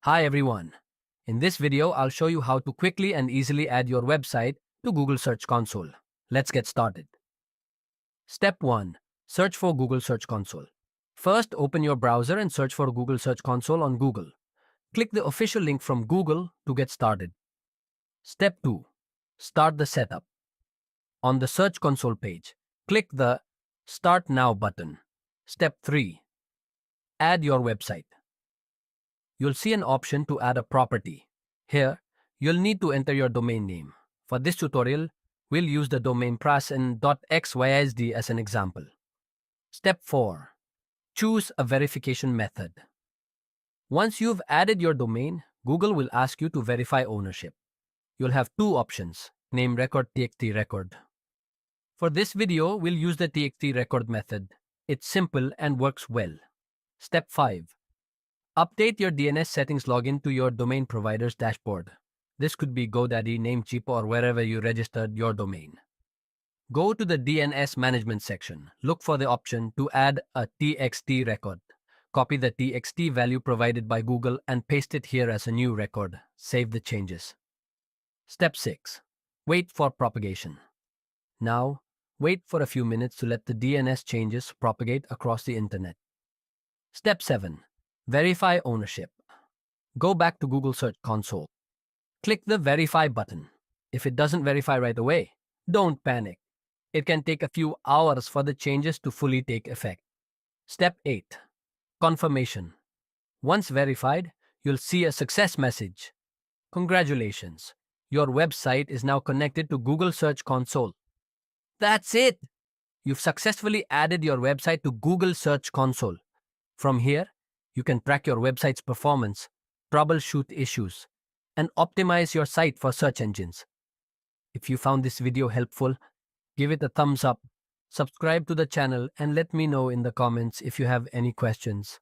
Hi everyone. In this video, I'll show you how to quickly and easily add your website to Google Search Console. Let's get started. Step 1. Search for Google Search Console. First, open your browser and search for Google Search Console on Google. Click the official link from Google to get started. Step 2. Start the setup. On the Search Console page, click the Start Now button. Step 3. Add your website. You'll see an option to add a property. Here, you'll need to enter your domain name. For this tutorial, we'll use the domain prasen.xyz as an example. Step 4. Choose a verification method. Once you've added your domain, Google will ask you to verify ownership. You'll have two options, name record, txt record. For this video, we'll use the txt record method. It's simple and works well. Step 5. Update your DNS settings login to your domain provider's dashboard. This could be GoDaddy, Namecheap, or wherever you registered your domain. Go to the DNS management section. Look for the option to add a txt record. Copy the txt value provided by Google and paste it here as a new record. Save the changes. Step 6. Wait for propagation. Now, wait for a few minutes to let the DNS changes propagate across the internet. Step 7. Verify ownership. Go back to Google Search Console. Click the Verify button. If it doesn't verify right away, don't panic. It can take a few hours for the changes to fully take effect. Step 8. Confirmation. Once verified, you'll see a success message. Congratulations! Your website is now connected to Google Search Console. That's it! You've successfully added your website to Google Search Console. From here, you can track your website's performance, troubleshoot issues, and optimize your site for search engines. If you found this video helpful, give it a thumbs up, subscribe to the channel, and let me know in the comments if you have any questions.